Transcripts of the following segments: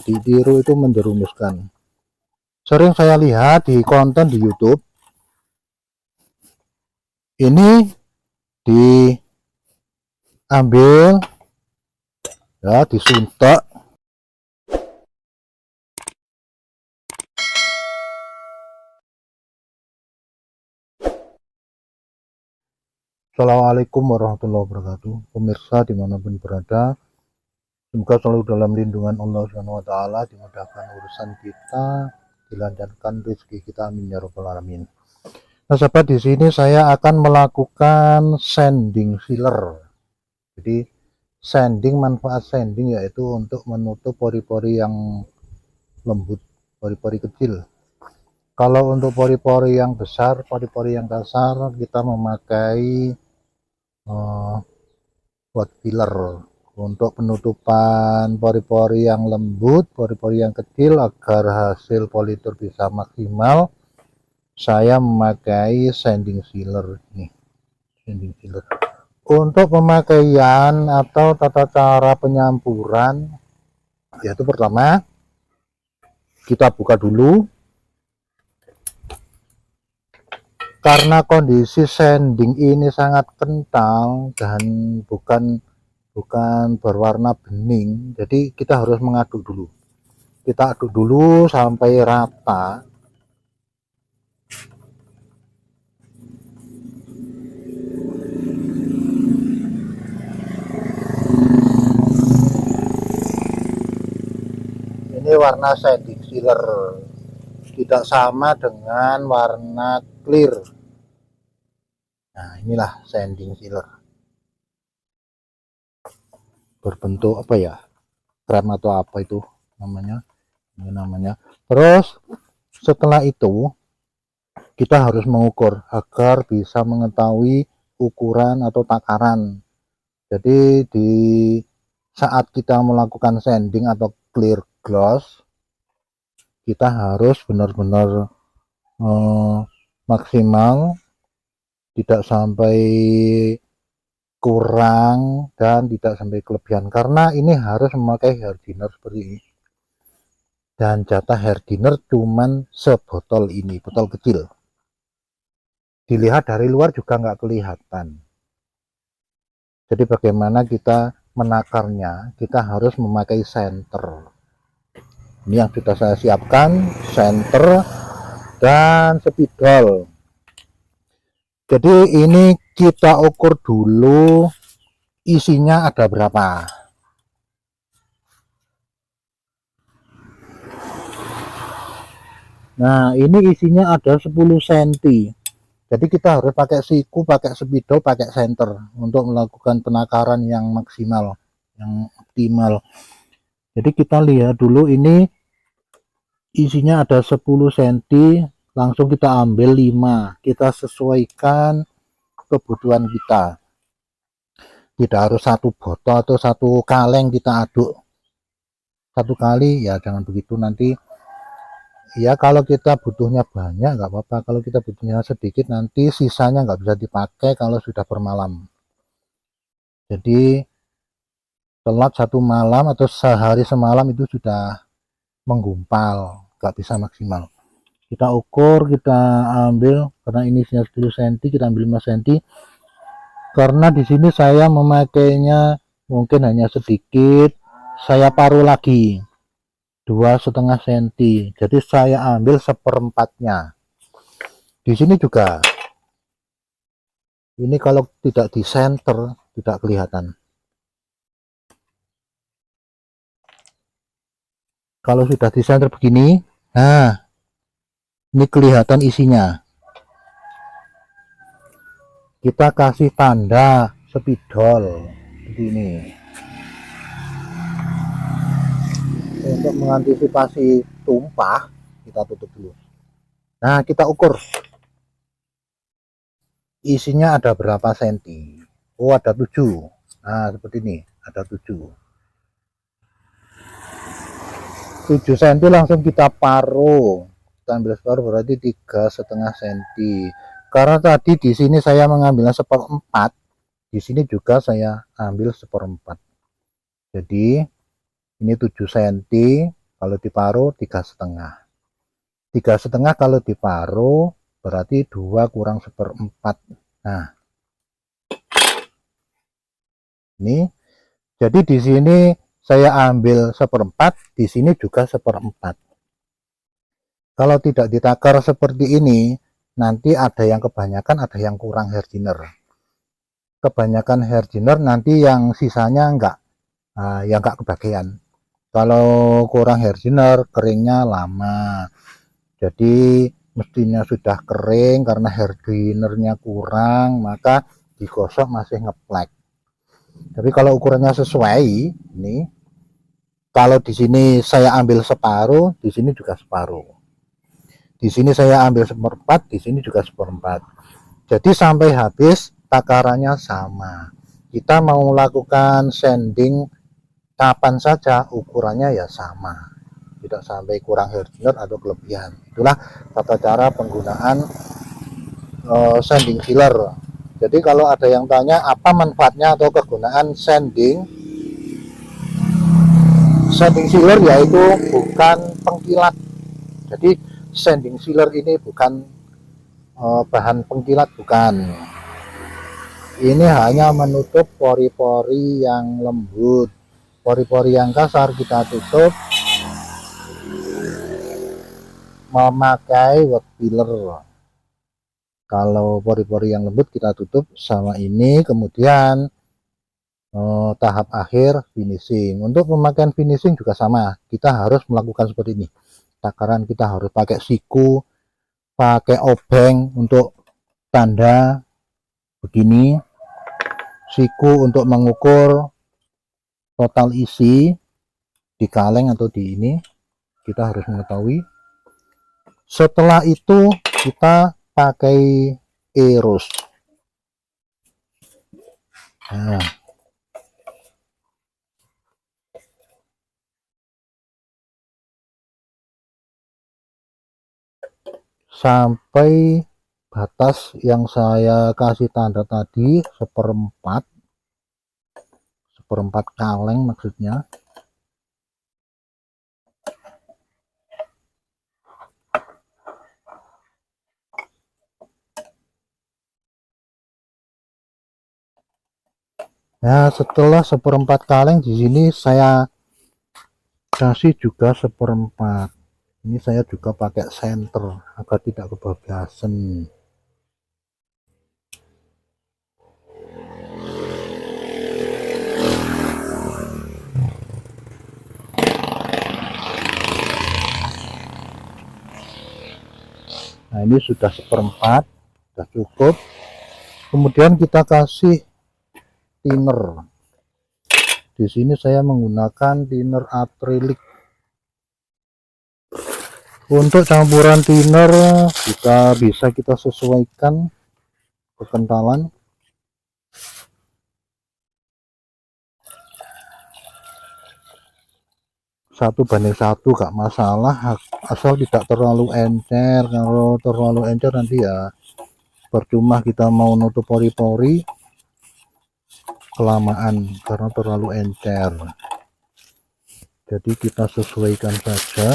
ditiru itu menjerumuskan. Sering saya lihat di konten di YouTube, ini diambil ya, disuntak. Assalamualaikum warahmatullahi wabarakatuh. Pemirsa dimanapun berada, semoga selalu dalam lindungan Allah Subhanahu wa taala, dimudahkan urusan kita, dilancarkan rezeki kita, amin ya rabbal alamin. Nah, sahabat, di sini saya akan melakukan sanding filler. Jadi sanding, manfaat sanding yaitu untuk menutup pori-pori yang lembut, pori-pori kecil. Kalau untuk pori-pori yang besar, pori-pori yang kasar, kita memakai buat filler untuk penutupan pori-pori yang lembut, pori-pori yang kecil, agar hasil politur bisa maksimal. Saya memakai sanding filler ini, sanding filler. Untuk pemakaian atau tata cara penyampuran, yaitu pertama kita buka dulu. Karena kondisi sanding ini sangat kental dan bukan berwarna bening, jadi kita harus mengaduk dulu. Kita aduk dulu sampai rata. Ini warna sanding filler, tidak sama dengan warna clear. Nah, inilah sanding filler, berbentuk apa ya, krem atau apa itu namanya, ini namanya. Terus setelah itu kita harus mengukur agar bisa mengetahui ukuran atau takaran. Jadi di saat kita melakukan sanding atau clear gloss, kita harus benar-benar maksimal, tidak sampai kurang dan tidak sampai kelebihan, karena ini harus memakai hardener seperti ini. Dan jatah hardener cuman sebotol ini, botol kecil. Dilihat dari luar juga nggak kelihatan. Jadi bagaimana kita menakarnya, kita harus memakai senter. Ini yang sudah saya siapkan, senter dan spidol. Jadi ini kita ukur dulu isinya ada berapa. Nah, ini isinya ada 10 cm. Jadi kita harus pakai siku, pakai spidol, pakai senter untuk melakukan penakaran yang maksimal, yang optimal. Jadi kita lihat dulu, ini isinya ada 10 cm, langsung kita ambil 5. Kita sesuaikan kebutuhan kita. Tidak harus satu botol atau satu kaleng kita aduk satu kali, ya jangan begitu. Nanti ya kalau kita butuhnya banyak nggak apa-apa, kalau kita butuhnya sedikit nanti sisanya nggak bisa dipakai kalau sudah bermalam. Jadi telat satu malam atau sehari semalam itu sudah menggumpal, nggak bisa maksimal. Kita ukur, kita ambil, karena ini 10 cm, kita ambil 5 cm. Karena di sini saya memakainya mungkin hanya sedikit, saya paruh lagi 2,5 cm. Jadi saya ambil seperempatnya. Di sini juga, ini kalau tidak di center tidak kelihatan. Kalau sudah di center begini, nah ini kelihatan isinya. Kita kasih tanda spidol seperti ini untuk mengantisipasi tumpah. Kita tutup dulu. Nah, kita ukur isinya ada berapa senti. Oh, ada 7. Nah, seperti ini, ada 7 cm, langsung kita paruh. Kita ambil separuh, berarti 3,5 cm. Karena tadi di sini saya mengambilnya 1/4, di sini juga saya ambil 1/4. Jadi ini 7 cm, kalau diparuh 3,5. 3,5 kalau diparuh berarti 2 kurang 1/4. Nah, ini jadi di sini saya ambil 1/4, di sini juga 1/4. Kalau tidak ditakar seperti ini, nanti ada yang kebanyakan, ada yang kurang hardiner. Kebanyakan hardiner nanti yang sisanya enggak, ya enggak kebagian. Kalau kurang hardiner, keringnya lama. Jadi mestinya sudah kering, karena hardinernya kurang, maka digosok masih ngeplek. Tapi kalau ukurannya sesuai, ini kalau di sini saya ambil separuh, di sini juga separuh. Di sini saya ambil 1/4, di sini juga 1/4. Jadi sampai habis takarannya sama. Kita mau lakukan sanding kapan saja, ukurannya ya sama. Tidak sampai kurang hardener atau kelebihan. Itulah tata cara penggunaan sanding sealer. Jadi kalau ada yang tanya apa manfaatnya atau kegunaan sanding sealer, yaitu bukan pengkilat. Jadi sanding sealer ini bukan bahan pengkilat, bukan. Ini hanya menutup pori-pori yang lembut. Pori-pori yang kasar kita tutup memakai wet filler. Kalau pori-pori yang lembut kita tutup sama ini. Kemudian tahap akhir finishing. Untuk pemakaian finishing juga sama, kita harus melakukan seperti ini. Takaran kita harus pakai siku, pakai obeng untuk tanda begini, siku untuk mengukur total isi di kaleng atau di ini, kita harus mengetahui. Setelah itu kita pakai Eros. Nah, sampai batas yang saya kasih tanda tadi, 1/4 kaleng maksudnya. Nah, setelah 1/4 kaleng, di sini saya kasih juga 1/4. Ini saya juga pakai center agar tidak kebablasan. Nah, ini sudah 1/4, sudah cukup. Kemudian kita kasih thinner. Di sini saya menggunakan thinner acrylic. Untuk campuran thinner kita bisa sesuaikan kekentalan. Satu banding satu gak masalah, asal tidak terlalu encer. Kalau terlalu encer nanti ya percuma kita mau nutup pori-pori, kelamaan karena terlalu encer. Jadi kita sesuaikan saja.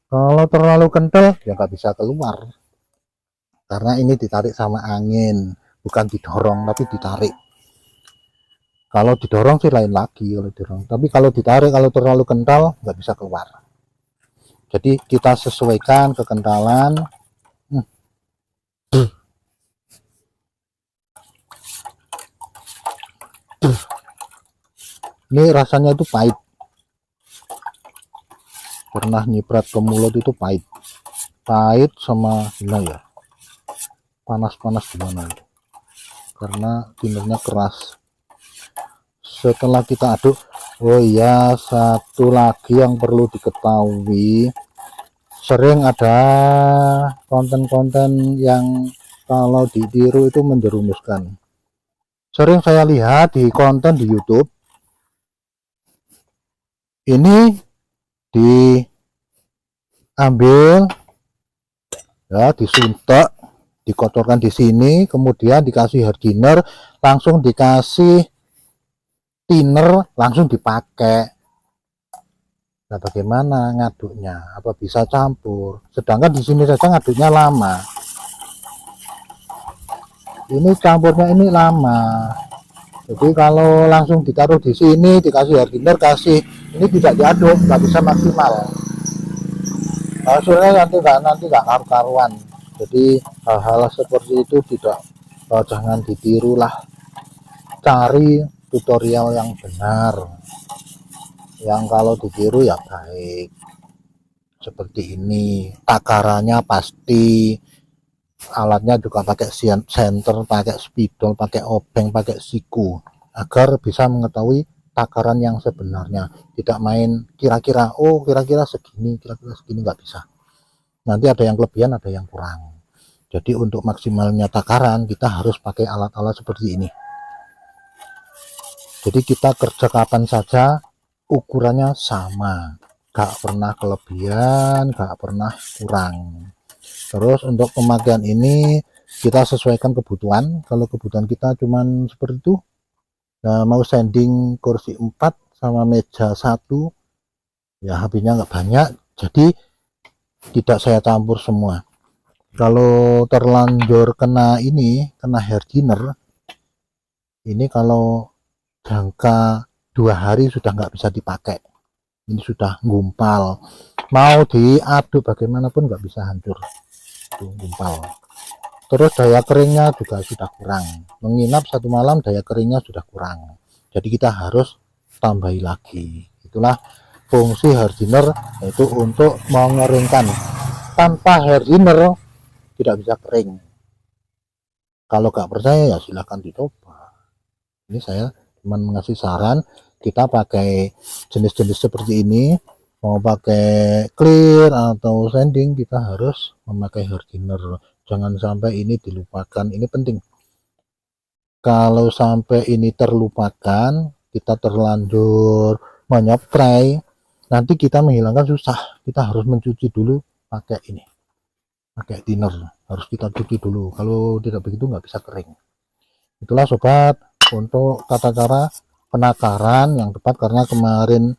Kalau terlalu kental ya nggak bisa keluar, karena ini ditarik sama angin, bukan didorong tapi ditarik. Kalau didorong sih lain lagi, kalau didorong. Tapi kalau ditarik, kalau terlalu kental nggak bisa keluar. Jadi kita sesuaikan kekentalan. Ini rasanya itu pahit. Pernah nyiprat ke mulut itu pahit. Pahit sama gimana ya? Panas-panas gimana itu? Karena tindernya keras. Setelah kita aduk, oh iya, satu lagi yang perlu diketahui, sering ada konten-konten yang kalau ditiru itu menjerumuskan. Sering saya lihat di konten di YouTube, ini diambil ya, disuntek, dikotorkan di sini, kemudian dikasih hardener, langsung dikasih thinner langsung dipakai. Nah, bagaimana ngaduknya? Apa bisa campur? Sedangkan di sini saja ngaduknya lama. Ini campurnya ini lama. Jadi kalau langsung ditaruh di sini, dikasih hardener, kasih ini tidak diaduk, nggak bisa maksimal. Hasilnya nanti nggak karu-karuan. Jadi hal-hal seperti itu tidak, jangan ditirulah. Cari tutorial yang benar. Yang kalau ditiru ya baik. Seperti ini, takarannya pasti, alatnya juga pakai center, pakai spidol, pakai obeng, pakai siku, agar bisa mengetahui takaran yang sebenarnya. Tidak main kira-kira, oh kira-kira segini, nggak bisa. Nanti ada yang kelebihan, ada yang kurang. Jadi untuk maksimalnya takaran kita harus pakai alat-alat seperti ini. Jadi kita kerja kapan saja ukurannya sama, gak pernah kelebihan, gak pernah kurang. Terus untuk pemakaian ini kita sesuaikan kebutuhan. Kalau kebutuhan kita cuman seperti itu, nah, mau sanding kursi 4 sama meja 1, ya habisnya nggak banyak, jadi tidak saya campur semua. Kalau terlanjur kena hardener, ini kalau jangka 2 hari sudah nggak bisa dipakai. Ini sudah gumpal, mau diaduk bagaimanapun nggak bisa hancur, itu gumpal. Terus daya keringnya juga sudah kurang, menginap 1 malam daya keringnya sudah kurang, jadi kita harus tambahi lagi. Itulah fungsi hardener, yaitu untuk mengeringkan. Tanpa hardener tidak bisa kering. Kalau nggak percaya ya silahkan dicoba. Ini saya cuma mengasih saran, kita pakai jenis-jenis seperti ini, mau pakai clear atau sanding, kita harus memakai hardener. Jangan sampai ini dilupakan, ini penting. Kalau sampai ini terlupakan, kita terlanjur menyepray, nanti kita menghilangkan susah. Kita harus mencuci dulu pakai ini, pakai thinner, harus kita cuci dulu. Kalau tidak begitu nggak bisa kering. Itulah sobat, untuk tata cara penakaran yang tepat, karena kemarin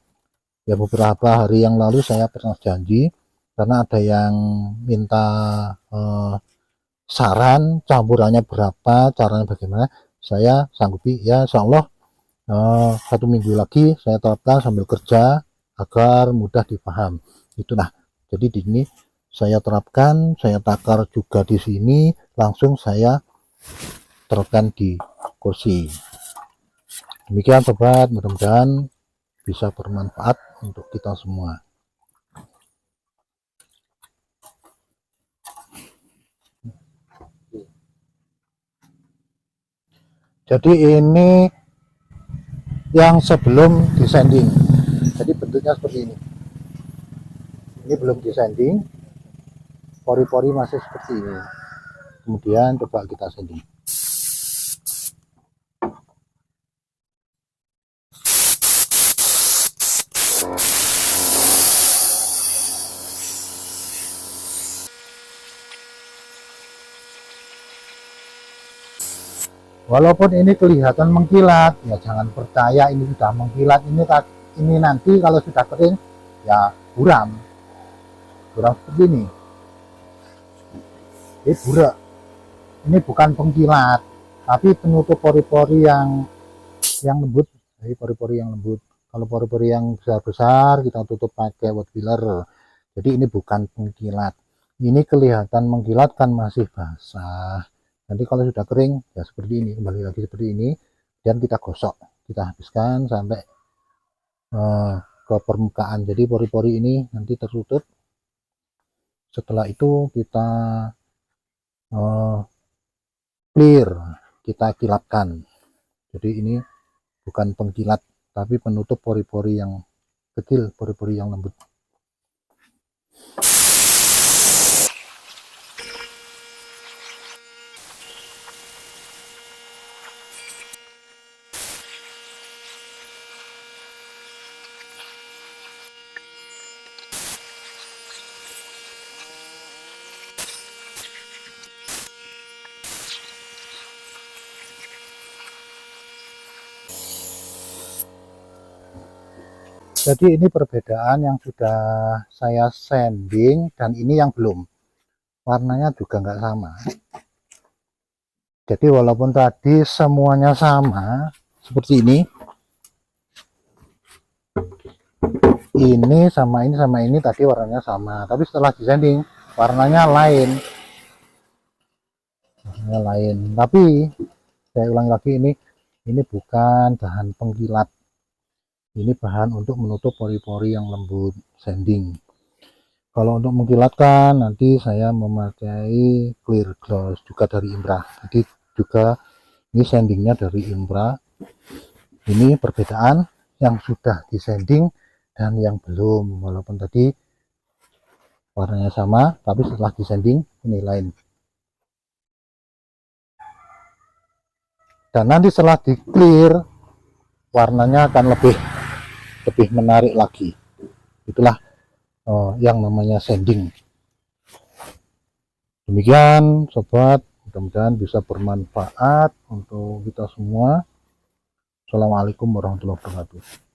ya beberapa hari yang lalu saya pernah janji, karena ada yang minta saran campurannya berapa, caranya bagaimana, saya sanggupi ya, insya Allah 1 minggu lagi saya terapkan sambil kerja agar mudah dipaham. Itu nah, jadi di sini saya terapkan, saya takar juga di sini, langsung saya terapkan di kursi. Demikian sobat, mudah-mudahan bisa bermanfaat untuk kita semua. Jadi ini yang sebelum disanding, jadi bentuknya seperti ini. Ini belum disanding, pori-pori masih seperti ini. Kemudian coba kita sanding. Walaupun ini kelihatan mengkilat, ya jangan percaya ini sudah mengkilat. Ini nanti kalau sudah kering ya buram seperti ini. Ini burak. Ini bukan pengkilat, tapi penutup pori-pori yang lembut. Jadi pori-pori yang lembut. Kalau pori-pori yang besar-besar kita tutup pakai wet filler. Jadi ini bukan pengkilat. Ini kelihatan mengkilat kan masih basah. Nanti kalau sudah kering ya seperti ini, kembali lagi seperti ini, dan kita gosok, kita habiskan sampai ke permukaan. Jadi pori-pori ini nanti tertutup. Setelah itu kita clear, kita kilapkan. Jadi ini bukan pengkilat, tapi penutup pori-pori yang kecil, pori-pori yang lembut. Jadi ini perbedaan yang sudah saya sanding dan ini yang belum. Warnanya juga nggak sama. Jadi walaupun tadi semuanya sama seperti ini sama ini tadi warnanya sama, tapi setelah disanding warnanya lain. Tapi saya ulang lagi, ini bukan bahan pengkilat. Ini bahan untuk menutup pori-pori yang lembut, sanding. Kalau untuk mengkilatkan nanti saya memakai clear gloss juga dari Imbra. Jadi juga ini sandingnya dari Imbra. Ini perbedaan yang sudah disanding dan yang belum. Walaupun tadi warnanya sama, tapi setelah disanding ini lain. Dan nanti setelah di clear warnanya akan lebih menarik lagi. Itulah yang namanya sanding. Demikian sobat, mudah-mudahan bisa bermanfaat untuk kita semua. Assalamualaikum warahmatullahi wabarakatuh.